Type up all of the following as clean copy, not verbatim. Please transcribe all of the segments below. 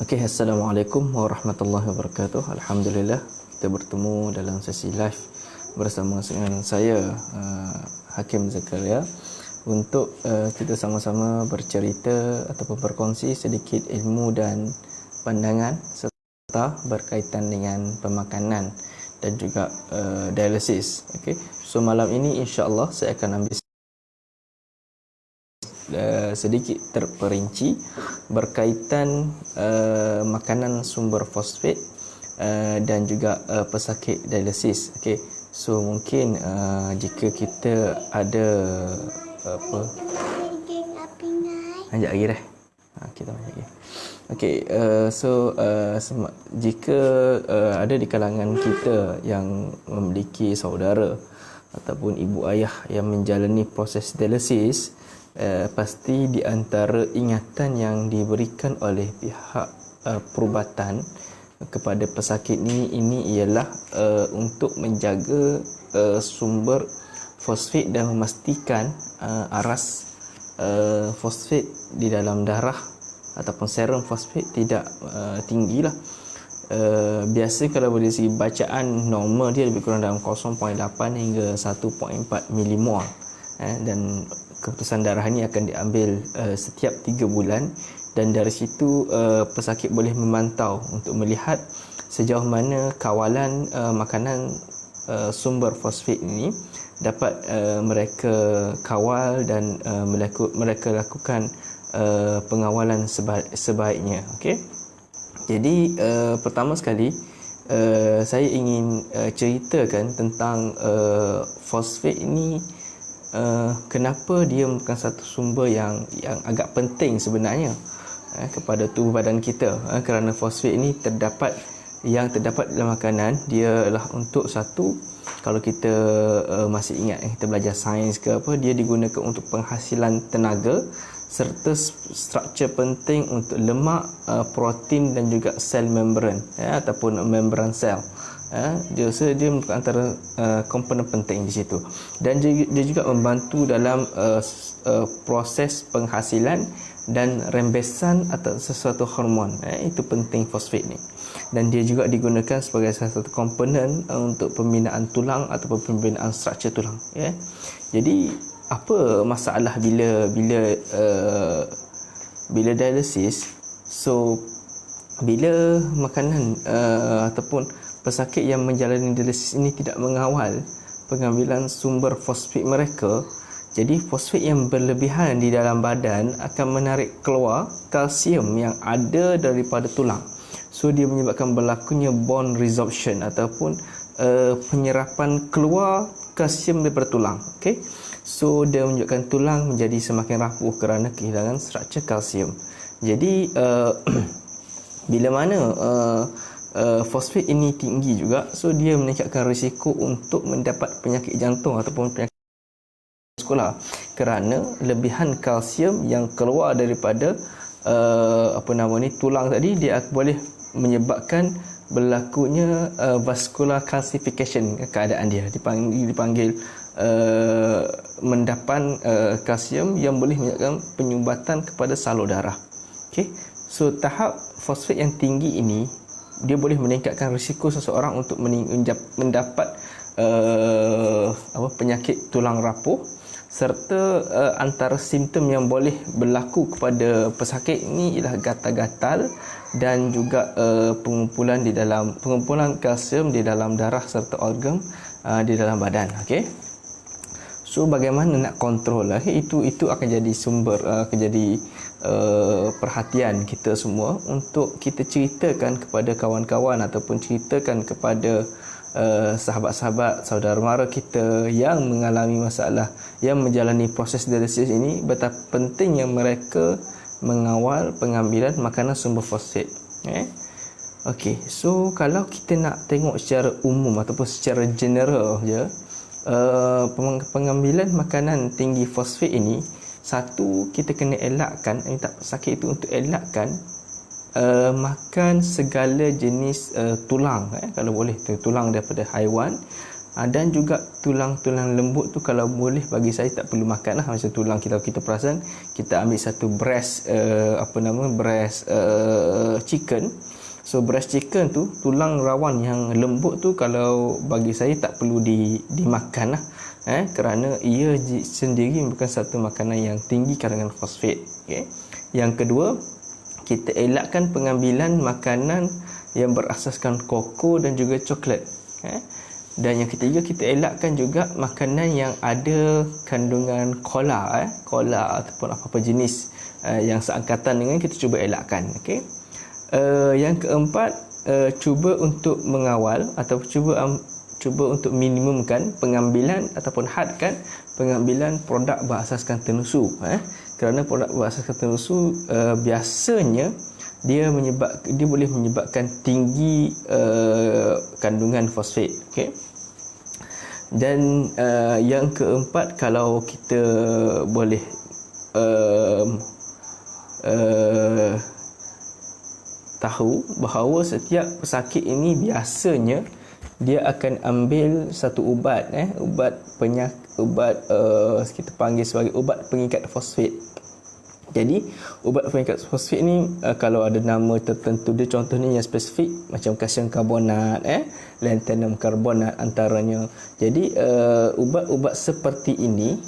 Okey, Assalamualaikum warahmatullahi wabarakatuh. Alhamdulillah kita bertemu dalam sesi live bersama dengan saya Hakim Zakaria untuk kita sama-sama bercerita ataupun berkongsi sedikit ilmu dan pandangan serta berkaitan dengan pemakanan dan juga dialisis. Okey. So malam ini insya-Allah saya akan ambil sedikit terperinci berkaitan makanan sumber fosfat dan juga pesakit dialisis. Okey. So mungkin jika kita ada apa ajak lagi dah. Kita ajak lagi. Okey, jika ada di kalangan kita yang memiliki saudara ataupun ibu ayah yang menjalani proses dialisis, pasti di antara ingatan yang diberikan oleh pihak perubatan kepada pesakit ini ialah untuk menjaga sumber fosfat dan memastikan aras fosfat di dalam darah ataupun serum fosfat tidak tinggilah. Biasa kalau dari segi bacaan normal dia lebih kurang dalam 0.8 hingga 1.4 milimol, dan keputusan darah ini akan diambil setiap 3 bulan, dan dari situ pesakit boleh memantau untuk melihat sejauh mana kawalan makanan sumber fosfat ini dapat mereka kawal dan mereka lakukan pengawalan sebaiknya. Okey. Jadi pertama sekali saya ingin ceritakan tentang fosfat ini. Kenapa dia merupakan satu sumber yang agak penting sebenarnya kepada tubuh badan kita, kerana fosfat ini terdapat dalam makanan. Dia adalah untuk satu, kalau kita masih ingat kita belajar sains ke apa, dia digunakan untuk penghasilan tenaga serta struktur penting untuk lemak, protein dan juga sel membran ataupun membran sel. Dia merupakan antara komponen penting di situ, dan dia juga membantu dalam proses penghasilan dan rembesan atau sesuatu hormon. Itu penting fosfat ni, dan dia juga digunakan sebagai salah satu komponen untuk pembinaan tulang ataupun pembinaan struktur tulang. Jadi apa masalah bila dialisis? So bila makanan ataupun pesakit yang menjalani dialisis ini tidak mengawal pengambilan sumber fosfat mereka, jadi fosfat yang berlebihan di dalam badan akan menarik keluar kalsium yang ada daripada tulang. So dia menyebabkan berlakunya bone resorption ataupun penyerapan keluar kalsium daripada tulang. Okey. So dia menyebabkan tulang menjadi semakin rapuh kerana kehilangan struktur kalsium. Jadi bila mana fosfat ini tinggi juga, so dia meningkatkan risiko untuk mendapat penyakit jantung ataupun penyakit vaskular, kerana lebihan kalsium yang keluar daripada tulang tadi, dia boleh menyebabkan berlakunya vascular calcification keadaan dia, dipanggil mendapan kalsium yang boleh menyebabkan penyumbatan kepada salur darah. Okey. So tahap fosfat yang tinggi ini dia boleh meningkatkan risiko seseorang untuk mendapat penyakit tulang rapuh, serta antara simptom yang boleh berlaku kepada pesakit ini ialah gatal-gatal dan juga pengumpulan kalsium di dalam darah serta organ di dalam badan. Okey. So bagaimana nak kontrol itu akan jadi sumber perhatian kita semua untuk kita ceritakan kepada kawan-kawan ataupun ceritakan kepada sahabat-sahabat, saudara mara kita yang mengalami masalah, yang menjalani proses dialisis ini, betapa pentingnya mereka mengawal pengambilan makanan sumber fosfat. Okey, so kalau kita nak tengok secara umum ataupun secara general je, pengambilan makanan tinggi fosfat ini, satu, kita kena elakkan, minta pesakit itu untuk elakkan makan segala jenis tulang, kalau boleh tulang daripada haiwan, Dan juga tulang-tulang lembut tu kalau boleh bagi saya tak perlu makan lah. Macam tulang kita perasan, kita ambil satu breast breast chicken. So breast chicken tu, tulang rawan yang lembut tu, kalau bagi saya tak perlu dimakan lah. Kerana ia sendiri bukan satu makanan yang tinggi kandungan fosfat. Okay. Yang kedua, kita elakkan pengambilan makanan yang berasaskan koko dan juga coklat. Dan yang ketiga, kita elakkan juga makanan yang ada kandungan kola ataupun apa-apa jenis yang seangkatan dengan, kita cuba elakkan. Okay. Yang keempat, cuba untuk mengawal atau cuba untuk minimumkan pengambilan ataupun hadkan pengambilan produk berasaskan tenusu. Kerana produk berasaskan tenusu biasanya dia boleh menyebabkan tinggi kandungan fosfat. Okay. Dan yang keempat, kalau kita boleh tahu bahawa setiap pesakit ini biasanya dia akan ambil satu ubat, kita panggil sebagai ubat pengikat fosfat. Jadi ubat pengikat fosfat ni kalau ada nama tertentu dia, contohnya yang spesifik macam kalsium karbonat, lanthanum karbonat antaranya. Jadi ubat-ubat seperti ini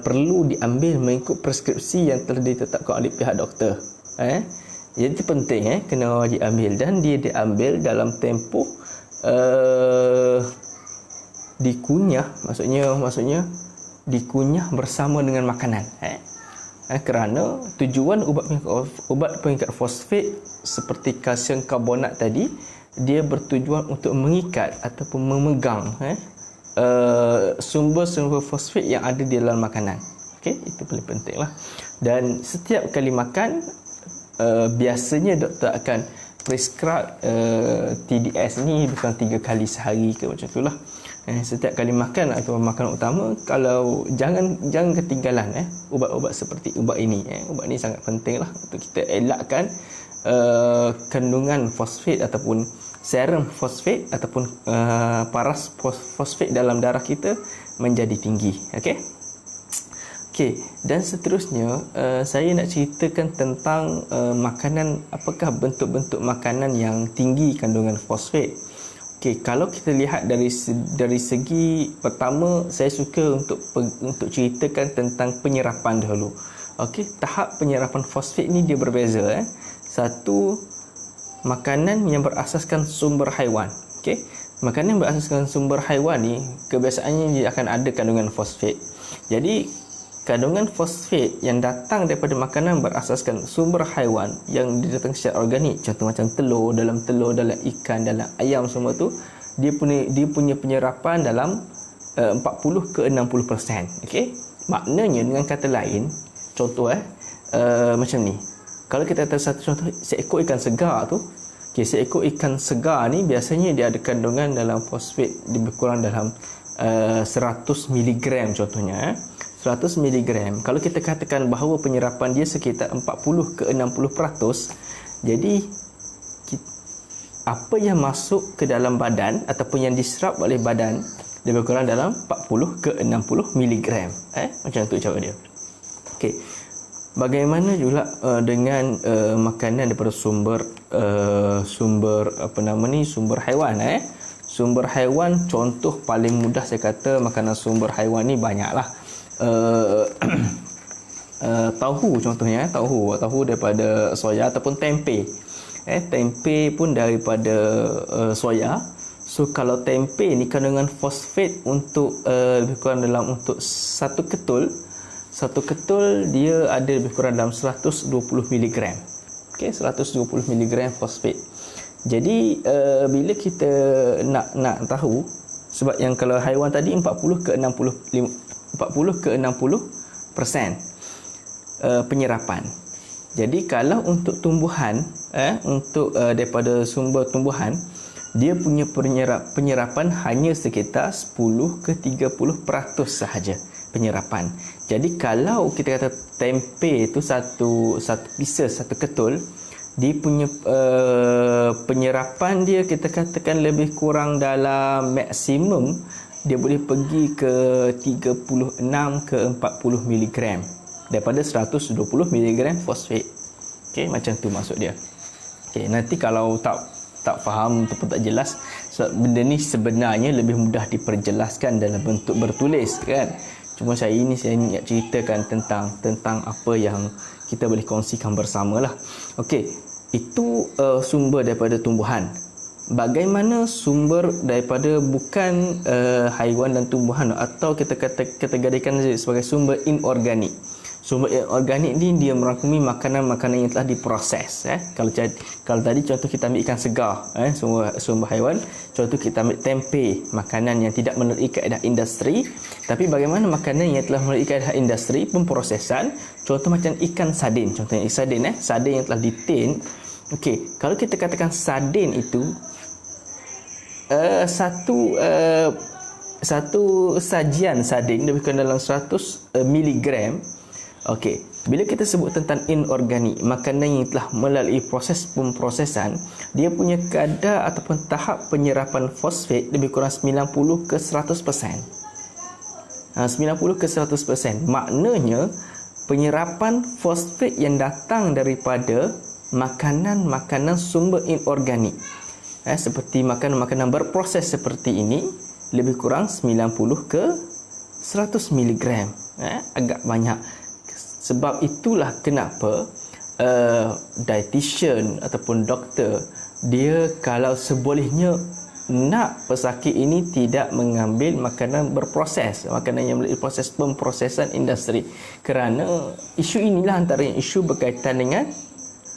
perlu diambil mengikut preskripsi yang telah ditetapkan oleh pihak doktor. Jadi itu penting, kena diambil, dan dia diambil dalam tempoh dikunyah, maksudnya dikunyah bersama dengan makanan. Kerana tujuan ubat pengikat fosfat seperti kalsium karbonat tadi, dia bertujuan untuk mengikat ataupun memegang sumber-sumber fosfat yang ada di dalam makanan. Okey, itu paling penting lah. Dan setiap kali makan, biasanya doktor akan prescribe TDS ni bukan 3 kali sehari ke macam tu lah. Setiap kali makan atau makanan utama, kalau jangan ketinggalan ubat-ubat seperti ubat ini. Ubat ni sangat penting lah untuk kita elakkan kandungan fosfat ataupun serum fosfat ataupun paras fosfat dalam darah kita menjadi tinggi. Okey, dan seterusnya saya nak ceritakan tentang makanan, apakah bentuk-bentuk makanan yang tinggi kandungan fosfat. Okey, kalau kita lihat dari segi pertama, saya suka untuk ceritakan tentang penyerapan dahulu. Okey, tahap penyerapan fosfat ni dia berbeza. Satu, makanan yang berasaskan sumber haiwan. Okey, makanan yang berasaskan sumber haiwan ni kebiasaannya dia akan ada kandungan fosfat. Jadi kandungan fosfat yang datang daripada makanan berasaskan sumber haiwan yang didatang secara organik, contoh macam telur, dalam ikan, dalam ayam, semua tu dia punya penyerapan dalam 40 ke 60%. Okey, maknanya dengan kata lain, contoh macam ni, kalau kita kata satu contoh, seekor ikan segar tu, seekor ikan segar ni biasanya dia ada kandungan dalam fosfat lebih kurang dalam 100 mg contohnya. 100 mg. Kalau kita katakan bahawa penyerapan dia sekitar 40 ke 60%, jadi apa yang masuk ke dalam badan ataupun yang diserap oleh badan lebih kurang dalam 40 ke 60 mg. Macam tu cara dia. Okey. Bagaimana juga dengan makanan daripada sumber haiwan. Sumber haiwan, contoh paling mudah saya kata makanan sumber haiwan ni banyaklah. Tahu contohnya, tahu daripada soya ataupun tempe. Tempe pun daripada soya. So kalau tempe ni kandungan fosfat untuk lebih kurang dalam untuk satu ketul dia ada lebih kurang dalam 120 mg. Okey, 120 mg fosfat. Jadi bila kita nak tahu, sebab yang kalau haiwan tadi 40 ke 60% penyerapan. Jadi kalau untuk tumbuhan, daripada sumber tumbuhan, dia punya penyerapan hanya sekitar 10 ke 30% sahaja penyerapan. Jadi kalau kita kata tempe itu satu pieces, satu ketul, dia punya penyerapan dia kita katakan lebih kurang dalam maksimum dia boleh pergi ke 36 ke 40 miligram daripada 120 miligram fosfat. Okey, macam tu maksud dia. Okey, nanti kalau tak faham ataupun tak jelas, sebab benda ni sebenarnya lebih mudah diperjelaskan dalam bentuk bertulis kan. Cuma saya nak ceritakan tentang apa yang kita boleh kongsikan bersamalah. Okey, itu sumber daripada tumbuhan. Bagaimana sumber daripada bukan haiwan dan tumbuhan, atau kita kategorikan sebagai sumber inorganik. Sumber organik ni dia merangkumi makanan-makanan yang telah diproses. Kalau tadi contoh kita ambil ikan segar, sumber haiwan. Contoh kita ambil tempe, makanan yang tidak melalui kaedah industri. Tapi bagaimana makanan yang telah melalui kaedah industri, pemprosesan. Contoh macam ikan sardin. Contohnya sardin, sardin yang telah ditin. Okey, kalau kita katakan sardin itu satu sajian sardin lebih kurang dalam 100 miligram. Okey, bila kita sebut tentang inorganik, makanan yang telah melalui proses pemprosesan, dia punya kadar ataupun tahap penyerapan fosfat lebih kurang 90 ke 100%. 90 ke 100%. Maknanya penyerapan fosfat yang datang daripada makanan-makanan sumber inorganik, seperti makanan-makanan berproses seperti ini, lebih kurang 90 ke 100 miligram. Agak banyak. Sebab itulah kenapa dietitian ataupun doktor, dia kalau sebolehnya nak pesakit ini tidak mengambil makanan berproses, makanan yang melalui proses pemprosesan industri, kerana isu inilah antara isu berkaitan dengan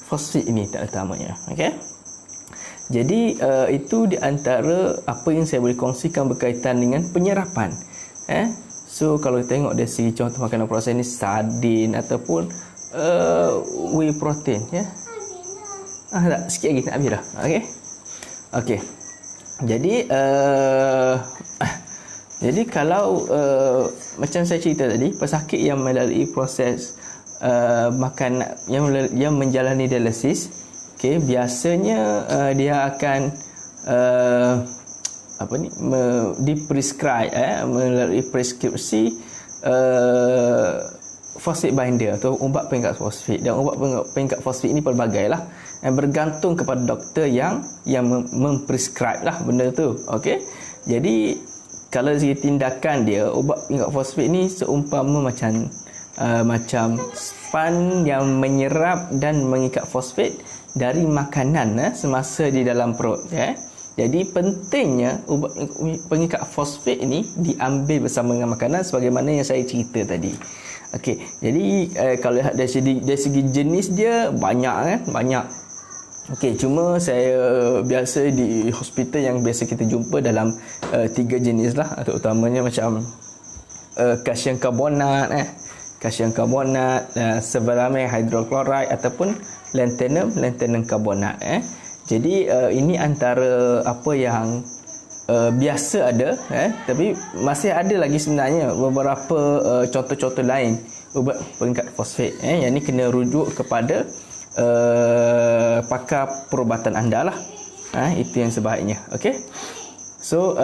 fosfat ini terutamanya. Okey, jadi itu di antara apa yang saya boleh kongsikan berkaitan dengan penyerapan. So kalau kita tengok dari segi contoh makanan proses ni, sardin ataupun whey protein, tak, sikit lagi nak habis dah. Okey. Jadi kalau macam saya cerita tadi, pesakit yang melalui proses makanan yang menjalani dialisis, biasanya dia akan diprescribe melalui preskripsi fosfat binder atau ubat pengikat fosfat. Dan ubat pengikat fosfat ini pelbagai lah, bergantung kepada doktor yang memprescribe lah benda tu. Okey, jadi kalau segi tindakan dia, ubat pengikat fosfat ni seumpama macam span yang menyerap dan mengikat fosfat dari makanan semasa di dalam perut. Jadi pentingnya ubat pengikat fosfat ini diambil bersama dengan makanan sebagaimana yang saya cerita tadi. Okey, jadi kalau lihat dari segi jenis dia banyak. Okey, cuma saya biasa di hospital yang biasa kita jumpa dalam 3 jenis lah, terutamanya macam kalsium karbonat, severamate hidrochloride ataupun lanthanum karbonat. Jadi ini antara apa yang biasa ada, tapi masih ada lagi sebenarnya beberapa contoh-contoh lain ubat pengikat fosfat. Yang ni kena rujuk kepada pakar perubatan anda lah. Itu yang sebaiknya. Okey. So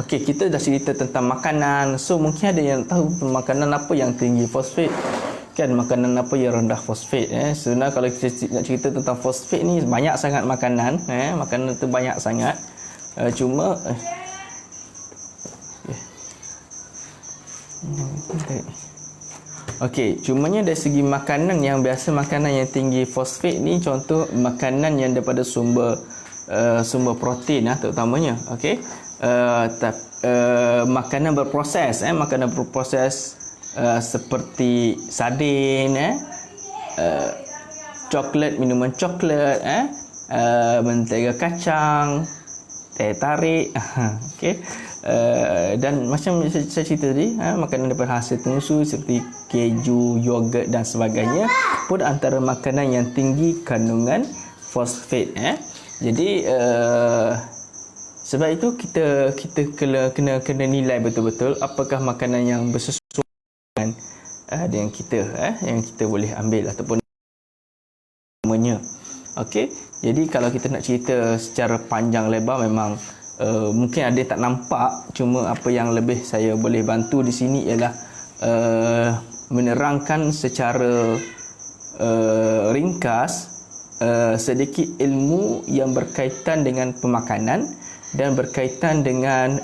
okey, kita dah cerita tentang makanan. So mungkin ada yang tahu makanan apa yang tinggi fosfat, kan, makanan apa yang rendah fosfat. Sebenarnya kalau kita nak cerita tentang fosfat ni, banyak sangat makanan, makanan tu banyak sangat. Cuma okey, cumanya dari segi makanan yang biasa, makanan yang tinggi fosfat ni, contoh makanan yang daripada sumber protein terutamanya. Okey, makanan berproses, seperti sardin, coklat, minuman coklat, mentega kacang, teh tarik, okey, dan macam saya cerita tadi, makanan daripada hasil susu seperti keju, yogurt dan sebagainya pun antara makanan yang tinggi kandungan fosfat. Jadi sebab itu kita kena nilai betul-betul apakah makanan yang bersesuaian dengan kita, yang kita boleh ambil ataupun namanya. Okey, jadi kalau kita nak cerita secara panjang lebar memang mungkin ada tak nampak, cuma apa yang lebih saya boleh bantu di sini ialah menerangkan secara ringkas sedikit ilmu yang berkaitan dengan pemakanan dan berkaitan dengan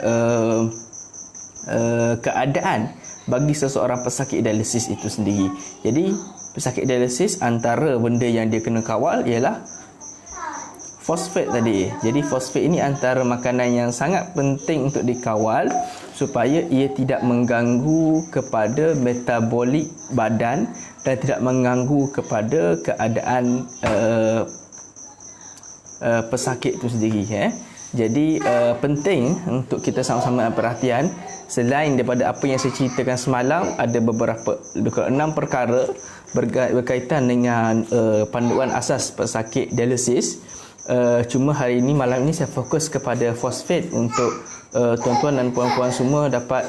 keadaan bagi seseorang pesakit dialisis itu sendiri. Jadi pesakit dialisis antara benda yang dia kena kawal ialah fosfat tadi. Jadi fosfat ini antara makanan yang sangat penting untuk dikawal supaya ia tidak mengganggu kepada metabolik badan dan tidak mengganggu kepada keadaan pesakit itu sendiri. Jadi penting untuk kita sama-sama perhatian. Selain daripada apa yang saya ceritakan semalam, ada beberapa 6 perkara berkaitan dengan panduan asas pesakit dialisis. Cuma hari ini, malam ini saya fokus kepada fosfat untuk tuan-tuan dan puan-puan semua dapat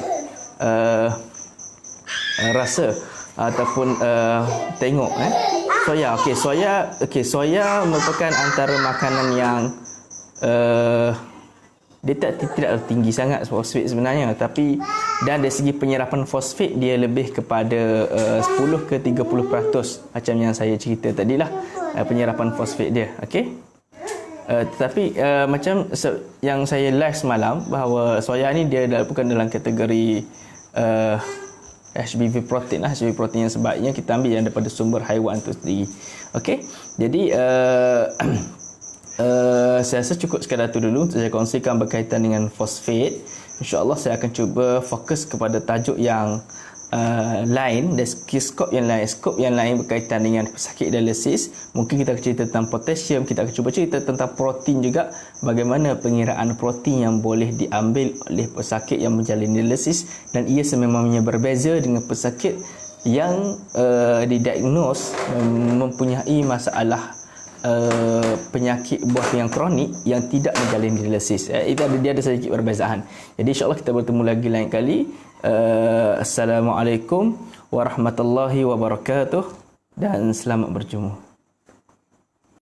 rasa ataupun tengok soya. Soya merupakan antara makanan yang dia tidak tinggi sangat fosfat sebenarnya, tapi dan dari segi penyerapan fosfat dia lebih kepada 10 ke 30% macam yang saya cerita tadilah, penyerapan fosfat dia. Okey. Tetapi macam yang saya live semalam, bahawa soya ni dia bukan dalam kategori HBV protein lah. HBV protein yang sebaiknya kita ambil yang daripada sumber haiwan tu sendiri. Okey. Jadi saya rasa cukup sekadar tu dulu untuk saya kongsikan berkaitan dengan fosfat. InsyaAllah saya akan cuba fokus kepada tajuk yang lain dan skop yang lain berkaitan dengan pesakit dialisis. Mungkin kita akan cerita tentang potasium, kita akan cuba cerita tentang protein juga, bagaimana pengiraan protein yang boleh diambil oleh pesakit yang menjalani dialisis, dan ia sememangnya berbeza dengan pesakit yang didiagnos mempunyai masalah penyakit buah pinggang kronik yang tidak menjalani dialisis. Dia ada sedikit perbezaan. Jadi insyaAllah kita bertemu lagi lain kali. Assalamualaikum warahmatullahi wabarakatuh dan selamat berjumpa.